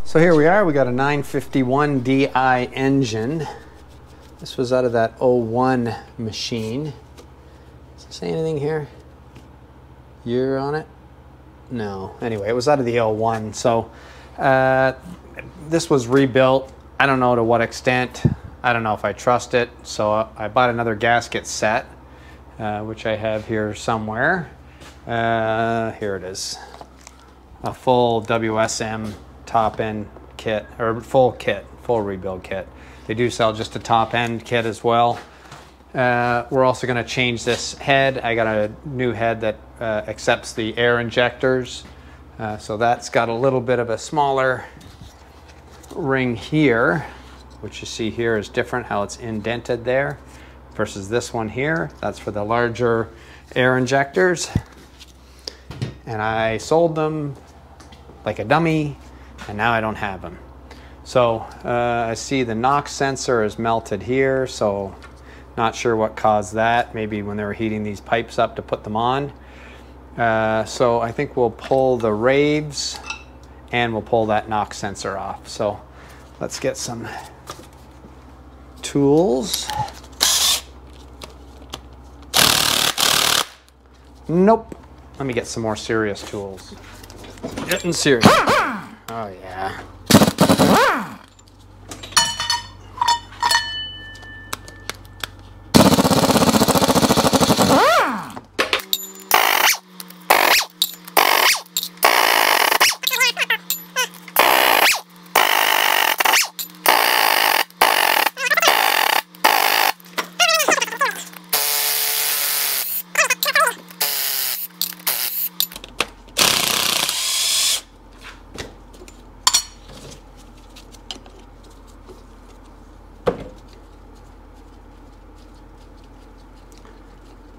So here we are, we got a 951 DI engine. This was out of that 01 machine. Does it say anything here? Year on it? No. Anyway, it was out of the 01. So this was rebuilt. I don't know to what extent. I don't know if I trust it. So I bought another gasket set, which I have here somewhere. Here it is. A full WSM top end kit, or full rebuild kit. They do sell just a top end kit as well. We're also going to change this head. I got a new head that accepts the air injectors. So that's got a little bit of a smaller ring here, which you see here is different, how it's indented there versus this one here. That's for the larger air injectors. And I sold them like a dummy, and now I don't have them. So I see the NOx sensor is melted here, so not sure what caused that. Maybe when they were heating these pipes up to put them on. So I think we'll pull the raves and we'll pull that NOx sensor off. So let's get some tools. Nope. Let me get some more serious tools. Getting serious. Oh yeah.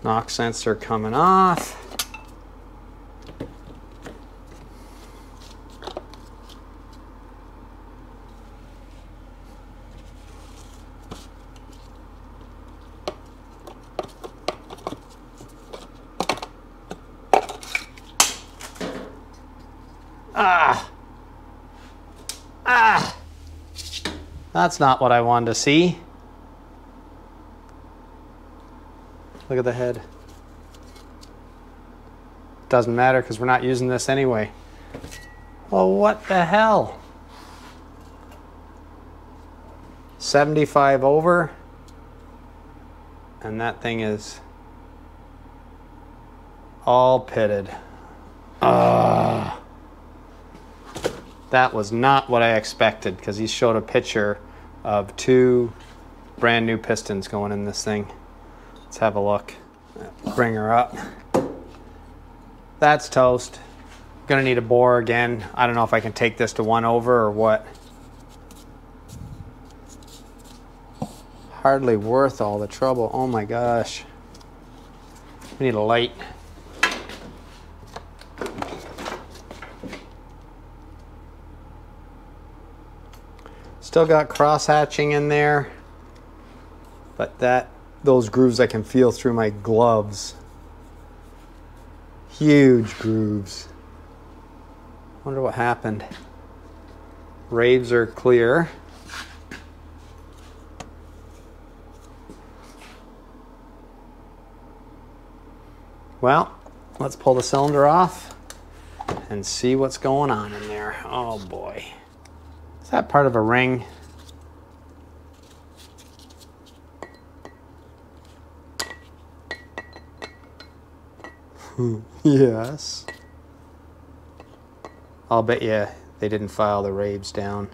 NOx sensor coming off. That's not what I wanted to see. Look at the head. Doesn't matter because we're not using this anyway. Well, what the hell? 75 over. And that thing is all pitted. That was not what I expected because he showed a picture of 2 brand new pistons going in this thing. Let's have a look. Bring her up. That's toast. Gonna need a bore again. I don't know if I can take this to 1 over or what. Hardly worth all the trouble. Oh my gosh. We need a light. Still got cross hatching in there, but those grooves I can feel through my gloves. Huge grooves. Wonder what happened. Raves are clear. Well, let's pull the cylinder off and see what's going on in there. Oh boy. Is that part of a ring? Yes. I'll bet you they didn't file the raves down.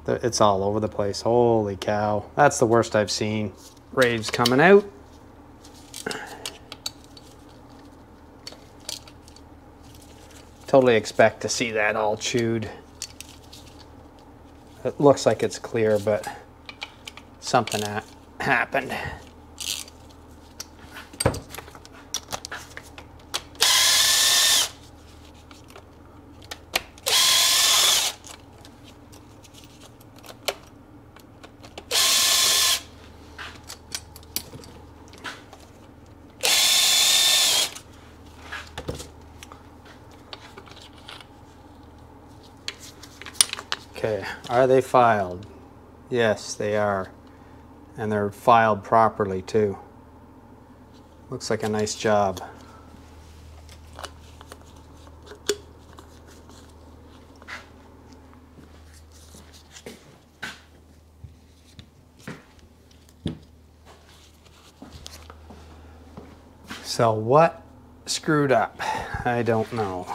It's all over the place. Holy cow. That's the worst I've seen. Raves coming out. Totally expect to see that all chewed. It looks like it's clear, but something happened. Okay, are they filed? Yes, they are. And they're filed properly too. Looks like a nice job. So what screwed up? I don't know.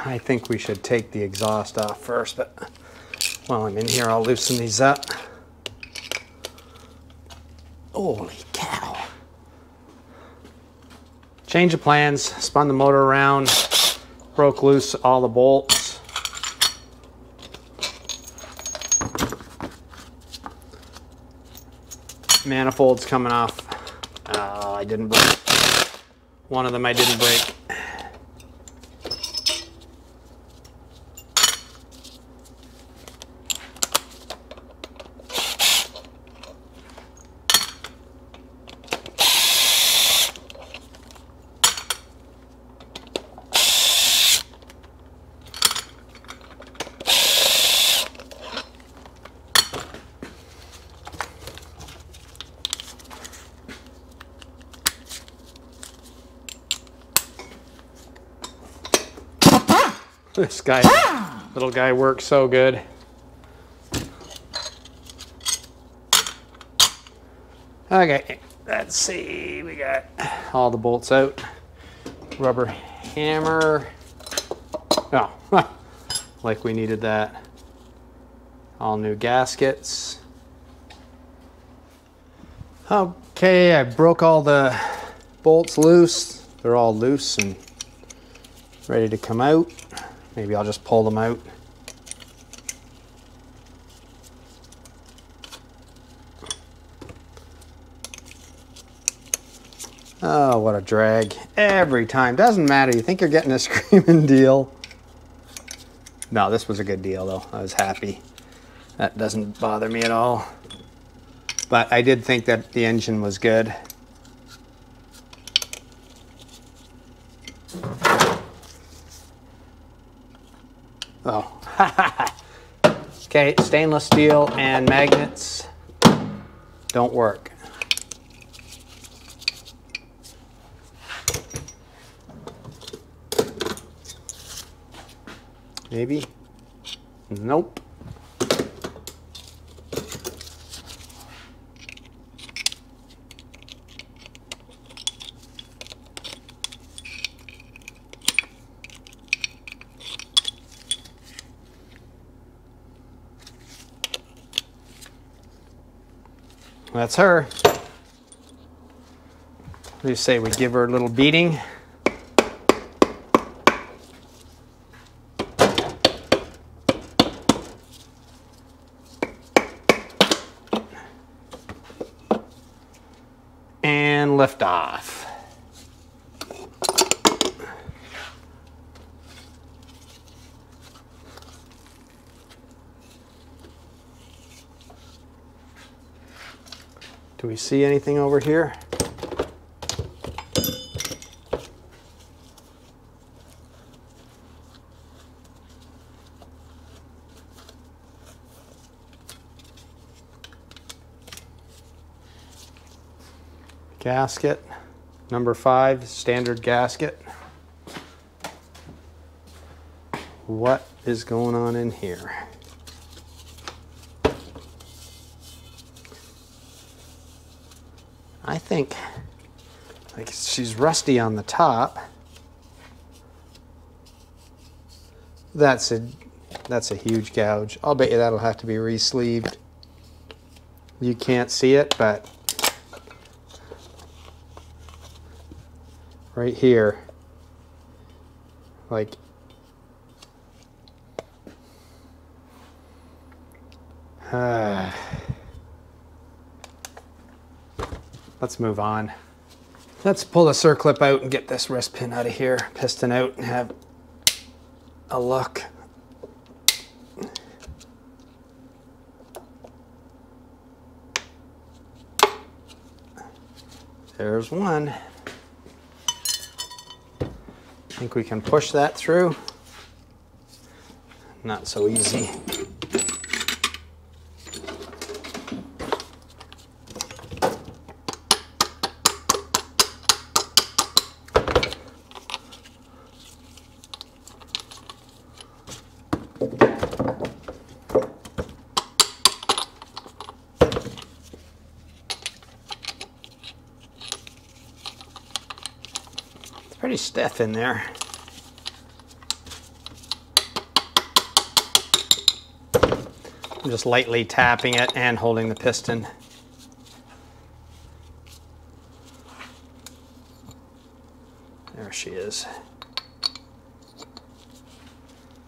I think we should take the exhaust off first, but while I'm in here, I'll loosen these up. Holy cow. Change of plans, spun the motor around, broke loose all the bolts. Manifolds coming off. Oh, I didn't break. One of them I didn't break. This guy, little guy works so good. Okay, let's see, we got all the bolts out. Rubber hammer. Oh, like we needed that. All new gaskets. Okay, I broke all the bolts loose. They're all loose and ready to come out. Maybe I'll just pull them out. Oh, what a drag. Every time. Doesn't matter. You think you're getting a screaming deal. No, this was a good deal though. I was happy. That doesn't bother me at all. But I did think that the engine was good. Oh, okay, stainless steel and magnets don't work. Maybe? Nope. That's her. We say we give her a little beating. And lift off. Do we see anything over here? Gasket, number 5, standard gasket. What is going on in here? I think like she's rusty on the top. That's a huge gouge. I'll bet you that'll have to be re-sleeved. You can't see it, but right here, like let's move on. Let's pull the circlip out and get this wrist pin out of here, piston out, and have a look. There's one. Think we can push that through? Not so easy. It's pretty stiff in there. I'm just lightly tapping it and holding the piston. There she is.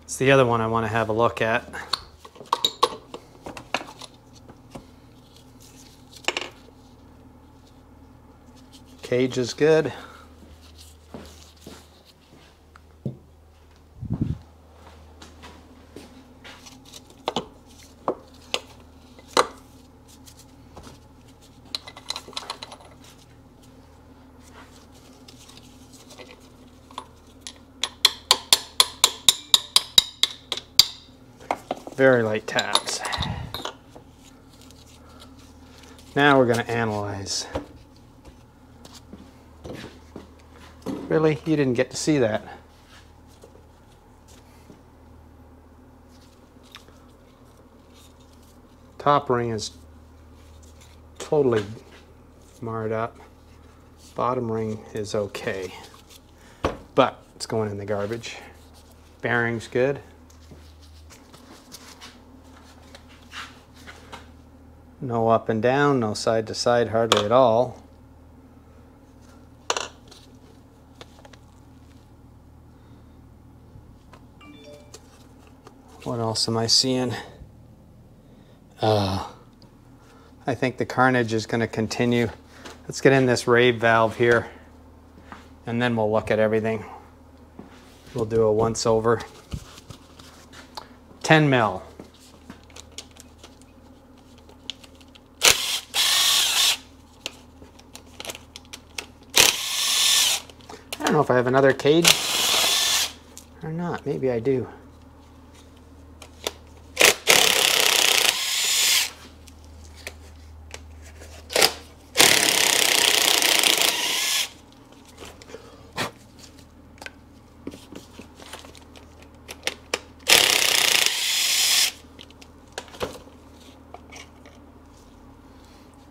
It's the other one I want to have a look at. Cage is good. Very light taps. Now we're going to analyze. Really? You didn't get to see that? Top ring is totally marred up. Bottom ring is okay, but it's going in the garbage. Bearing's good. No up and down, no side to side hardly at all. What else am I seeing? I think the carnage is going to continue. Let's get in this rave valve here, and then we'll look at everything. We'll do a once over. 10 mil. I don't know if I have another cage or not. Maybe I do.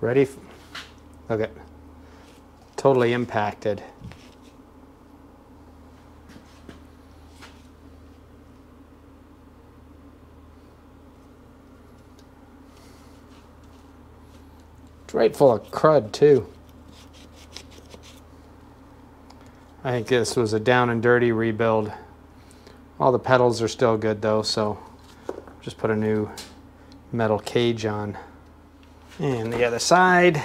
Ready? Okay. Totally impacted. It's right full of crud too. I think this was a down and dirty rebuild. All the pedals are still good though, so just put a new metal cage on. And the other side.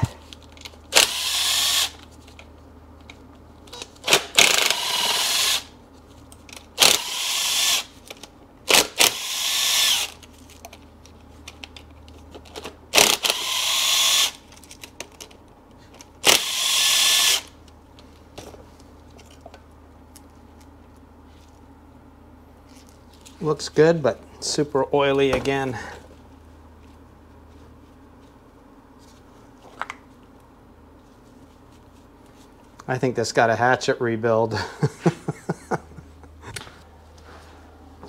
Looks good, but super oily again. I think this got a hatchet rebuild.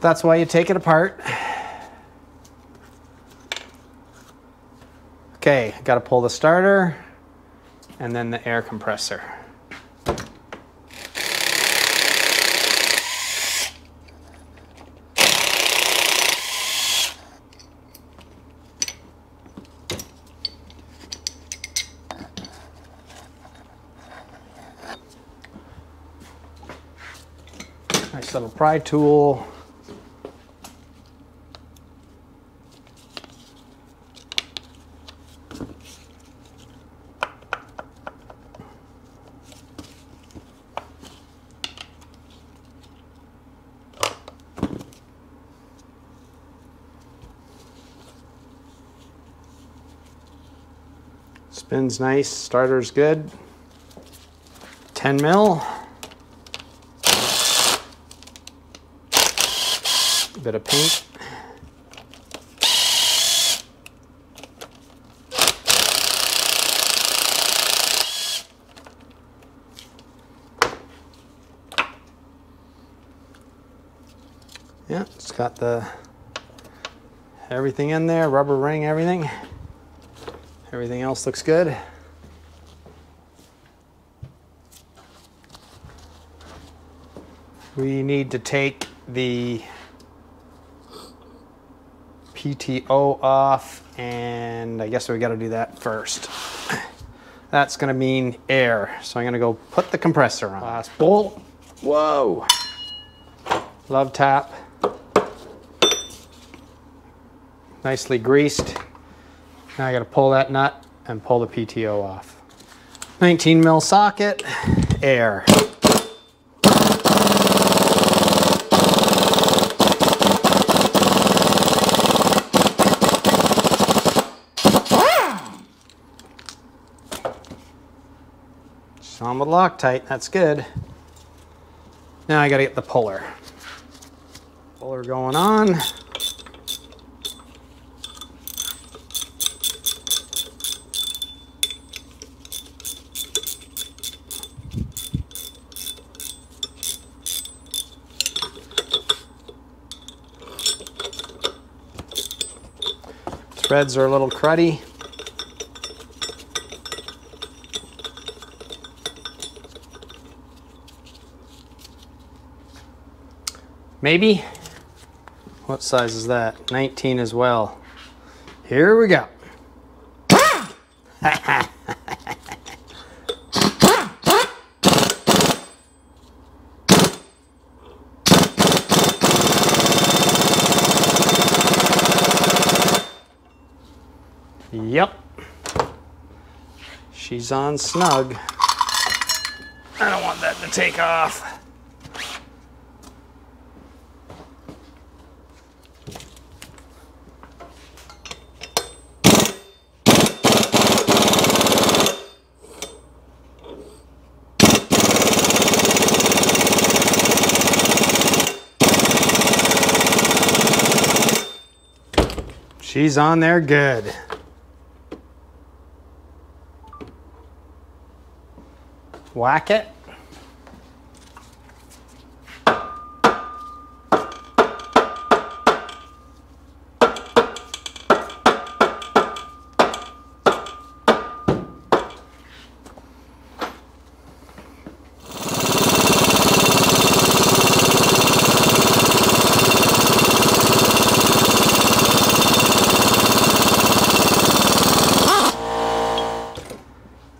That's why you take it apart. Okay, got to pull the starter and then the air compressor. Nice little pry tool. Spins nice, starter's good. 10 mil. A bit of paint. Yeah, it's got the everything in there, rubber ring, everything. Everything else looks good. We need to take the PTO off, and I guess we got to do that first. That's going to mean air, so I'm going to go put the compressor on. Last bolt. Whoa! Love tap. Nicely greased. Now I got to pull that nut and pull the PTO off. 19 mil socket, air. Just on with Loctite, that's good. Now I got to get the puller. Puller going on. Threads are a little cruddy. Maybe? What size is that? 19 as well. Here we go. Yep. She's on snug. I don't want that to take off. She's on there good. Whack it.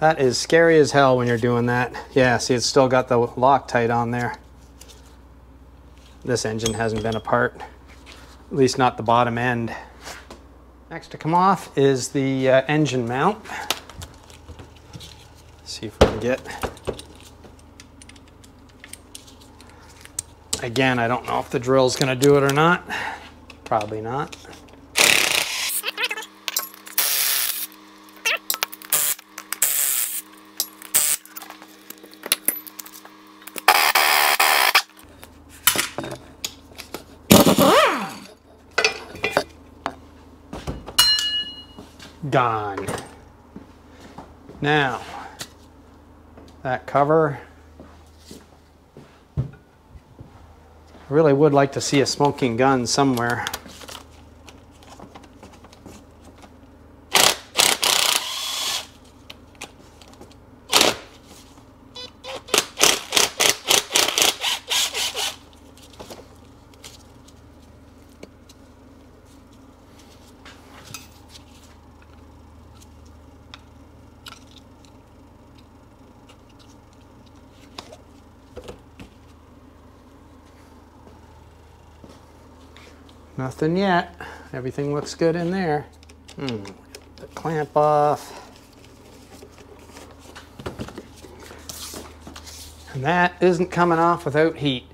That is scary as hell when you're doing that. Yeah, see, it's still got the Loctite on there. This engine hasn't been apart, at least not the bottom end. Next to come off is the engine mount. Let's see if we can get... Again, I don't know if the drill's gonna do it or not. Probably not. Gone. Now, that cover, I really would like to see a smoking gun somewhere. Nothing yet. Everything looks good in there. The clamp off. And that isn't coming off without heat.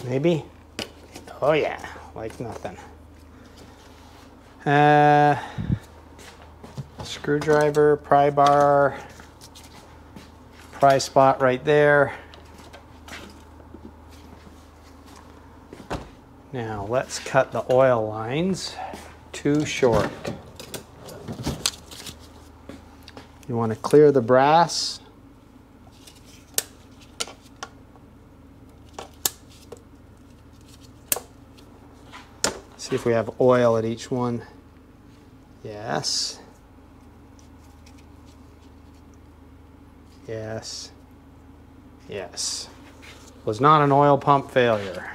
Maybe? Oh yeah, like nothing. Screwdriver, pry bar, pry spot right there. Now let's cut the oil lines. Too short. You want to clear the brass. See if we have oil at each one. Yes. Yes. Yes. Was not an oil pump failure.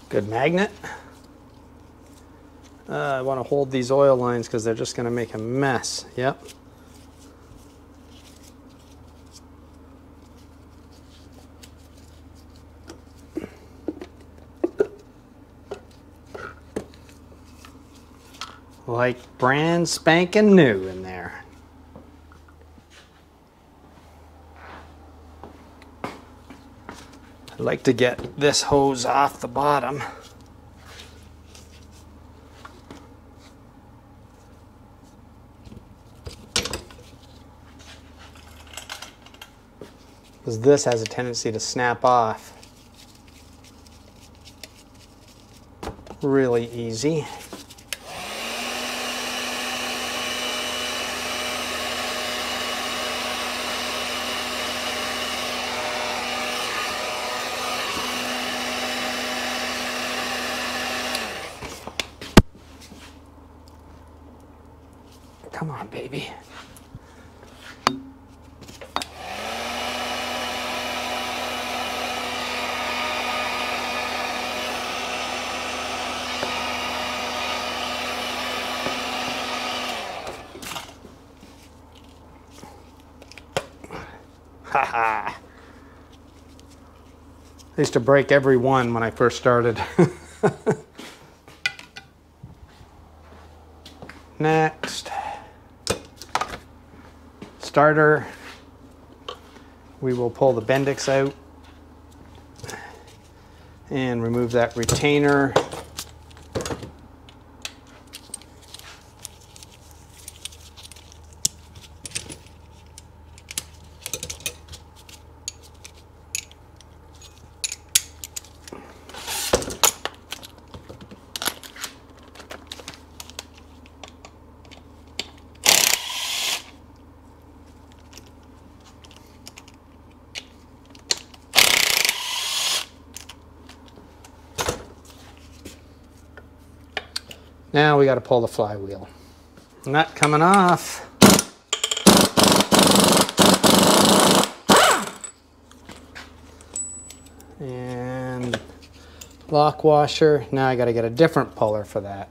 Good magnet. I want to hold these oil lines because they're just going to make a mess. Yep. Like brand spanking new in there. I'd like to get this hose off the bottom. Because this has a tendency to snap off really easy. Come on, baby. Haha. I used to break every one when I first started. Next, starter. We will pull the Bendix out and remove that retainer. Now we got to pull the flywheel. Nut coming off. And lock washer. Now I got to get a different puller for that.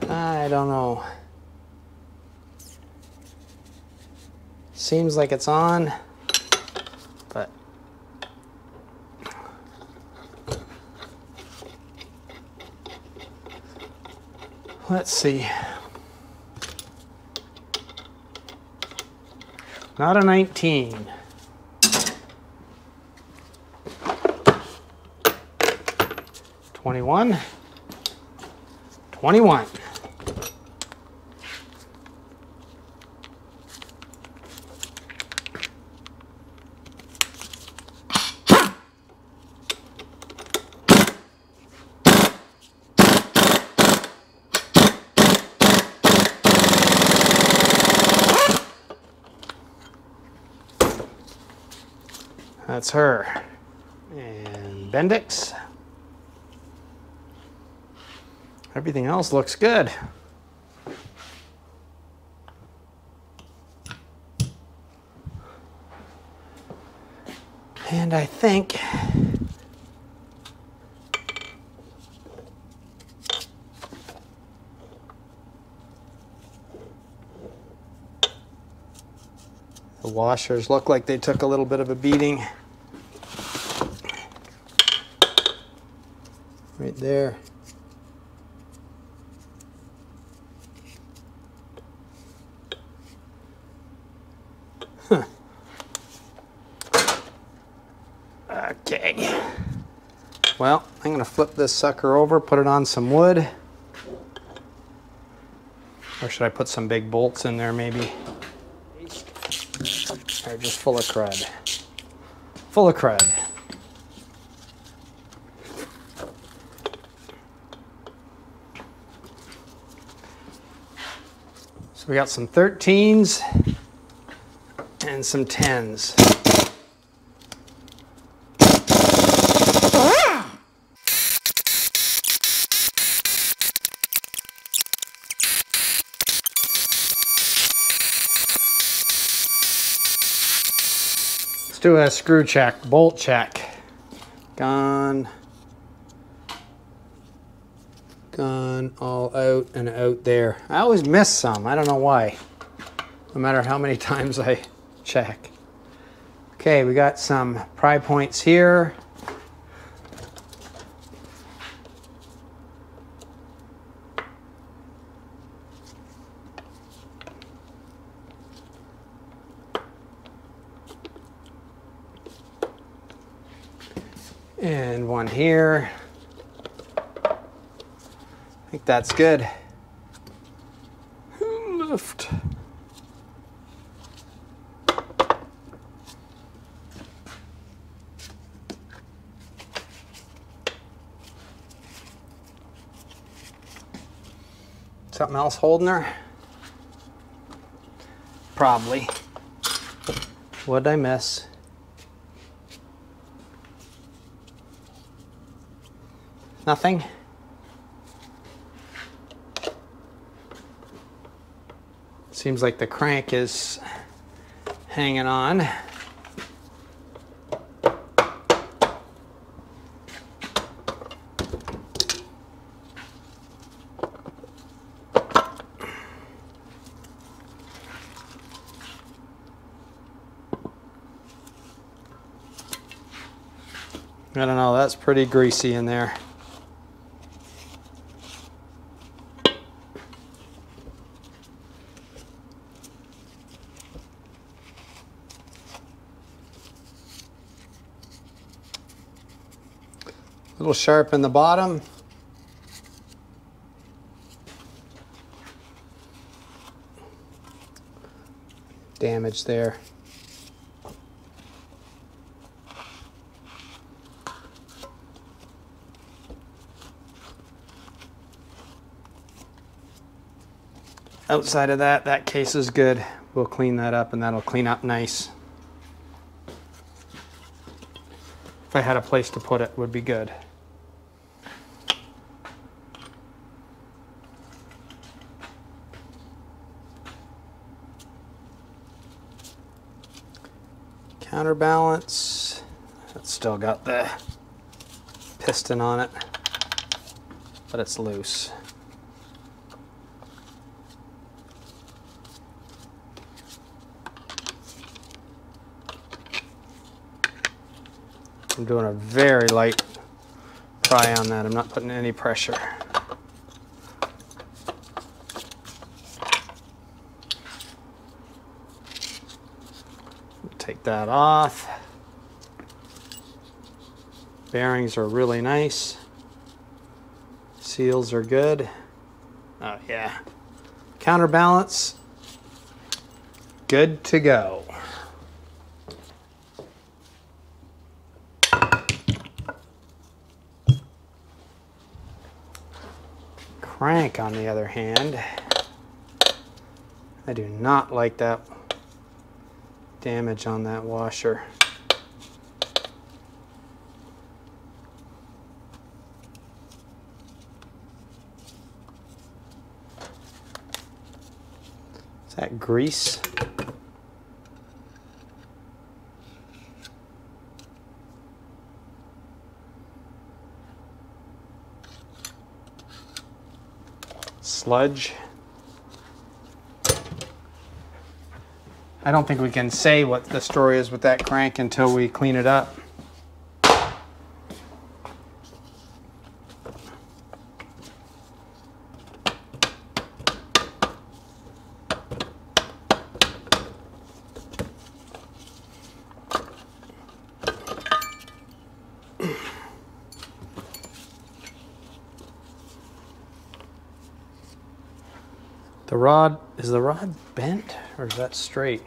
I don't know. Seems like it's on, but let's see. Not a 19. $21. $21. That's her. And Bendix. Everything else looks good. And I think The washers look like they took a little bit of a beating. Right there. Huh. Okay. Well, I'm going to flip this sucker over, put it on some wood. Or should I put some big bolts in there maybe? They're just full of crud. Full of crud. So we got some 13s and some 10s. Let's do a screw check, bolt check. Gone, all out and out there. I always miss some, I don't know why. No matter how many times I check. Okay, we got some pry points here. And one here. I think that's good. Lift. Something else holding her? Probably. What'd I miss? Nothing? Seems like the crank is hanging on. I don't know, that's pretty greasy in there. A little sharp in the bottom. Damage there. Outside of that, that case is good. We'll clean that up and that'll clean up nice. If I had a place to put it, would be good. Counterbalance, it's still got the piston on it, but it's loose. I'm doing a very light pry on that. I'm not putting any pressure. Take that off. Bearings are really nice. Seals are good. Oh yeah. Counterbalance, good to go. Crank, on the other hand, I do not like that damage on that washer. Is that grease? Sludge. I don't think we can say what the story is with that crank until we clean it up. Is the rod bent or is that straight?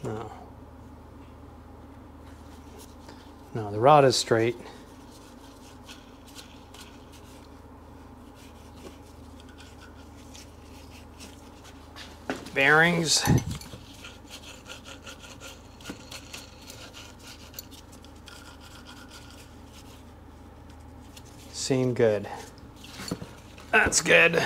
No. No, the rod is straight. Bearings. Seem good. That's good.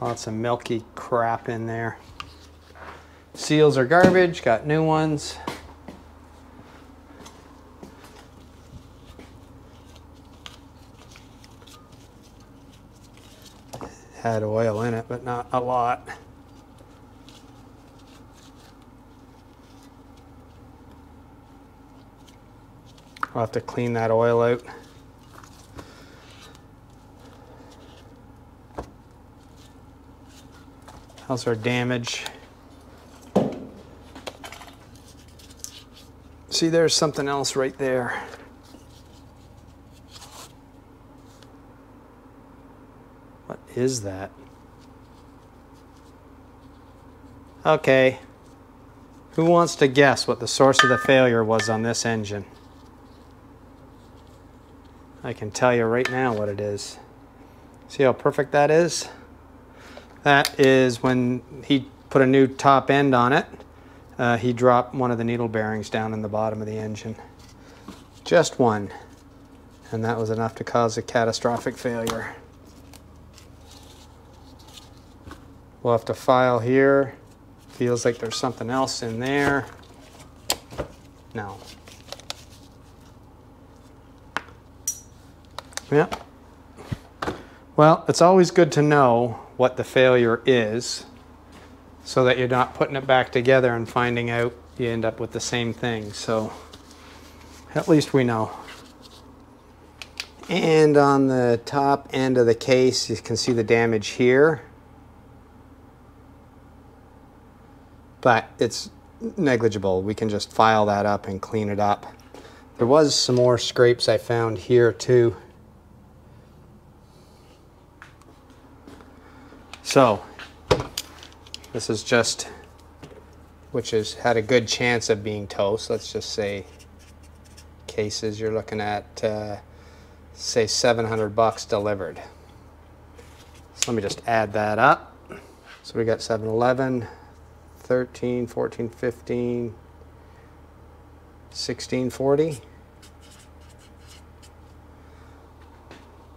Lots of milky crap in there. Seals are garbage, got new ones. Had oil in it, but not a lot. I'll have to clean that oil out. How's our damage? See, there's something else right there. What is that? Okay. Who wants to guess what the source of the failure was on this engine? I can tell you right now what it is. See how perfect that is? That is when he put a new top end on it. He dropped one of the needle bearings down in the bottom of the engine. Just one. And that was enough to cause a catastrophic failure. We'll have to file here. Feels like there's something else in there. No. Yeah. Well, it's always good to know what the failure is so that you're not putting it back together and finding out you end up with the same thing. So at least we know. And on the top end of the case, you can see the damage here. But it's negligible. We can just file that up and clean it up. There was some more scrapes I found here too. So this is just, which has had a good chance of being toast. Let's just say cases, you're looking at, say $700 delivered. So let me just add that up. So we got 711. 13, 14, 15, 1640.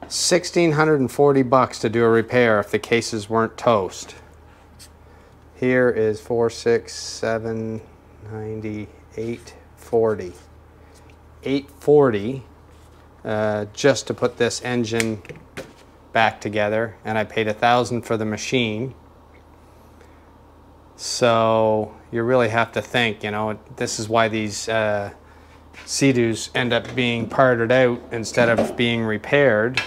$1,640 to do a repair if the cases weren't toast. Here is 4, 6, 7, 90, 840. 840 just to put this engine back together, and I paid $1,000 for the machine. So you really have to think, you know, this is why these Seadoos end up being parted out instead of being repaired,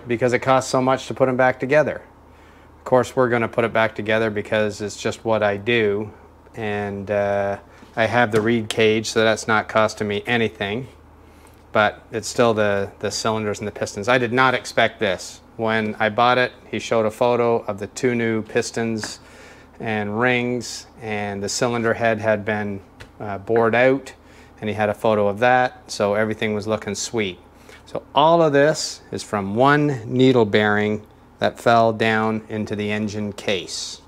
because it costs so much to put them back together. Of course, we're going to put it back together because it's just what I do, and I have the reed cage, so that's not costing me anything, but it's still the cylinders and the pistons. I did not expect this. When I bought it, he showed a photo of the 2 new pistons and rings, and the cylinder head had been bored out, and he had a photo of that, so everything was looking sweet. So all of this is from one needle bearing that fell down into the engine case.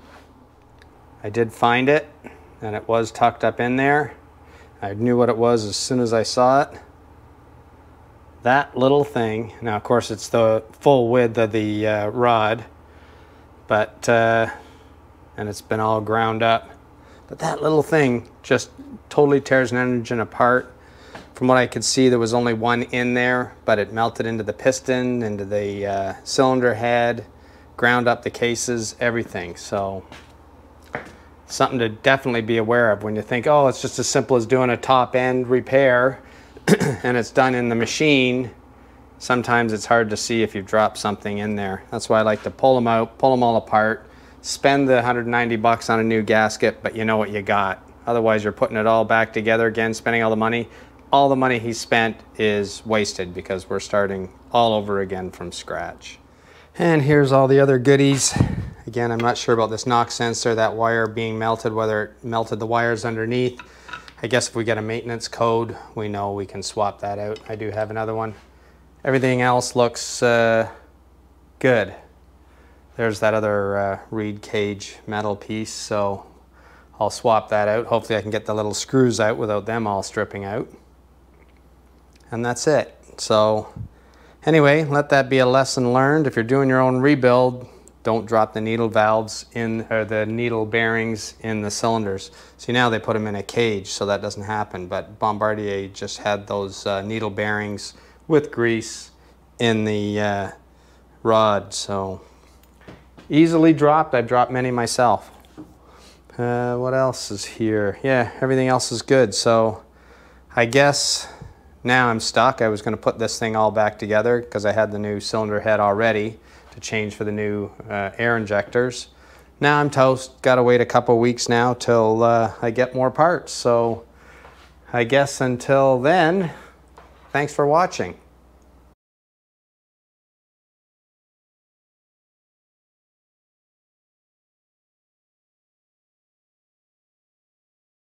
I did find it, and it was tucked up in there. I knew what it was as soon as I saw it. that little thing, now of course it's the full width of the rod, but and it's been all ground up, but that little thing just totally tears an engine apart. From what I could see, there was only one in there, but it melted into the piston, into the cylinder head, ground up the cases, everything. So something to definitely be aware of when you think, oh, it's just as simple as doing a top end repair and it's done in the machine. Sometimes it's hard to see if you've dropped something in there. That's why I like to pull them out, pull them all apart, spend the 190 bucks on a new gasket, but you know what you got. Otherwise you're putting it all back together again, spending all the money. All the money he spent is wasted because we're starting all over again from scratch. And here's all the other goodies. Again, I'm not sure about this knock sensor, that wire being melted, whether it melted the wires underneath. I guess if we get a maintenance code, we know we can swap that out. I do have another one. Everything else looks good. There's that other reed cage metal piece, so I'll swap that out. Hopefully I can get the little screws out without them all stripping out. And that's it. So anyway, let that be a lesson learned. If you're doing your own rebuild, don't drop the needle valves in, or the needle bearings in the cylinders. See, now they put them in a cage, so that doesn't happen. But Bombardier just had those needle bearings with grease in the rod. So easily dropped. I've dropped many myself. What else is here? Yeah, everything else is good. So I guess now I'm stuck. I was going to put this thing all back together because I had the new cylinder head already to change for the new air injectors. Now I'm toast. Got to wait a couple weeks now till I get more parts. So I guess until then, thanks for watching.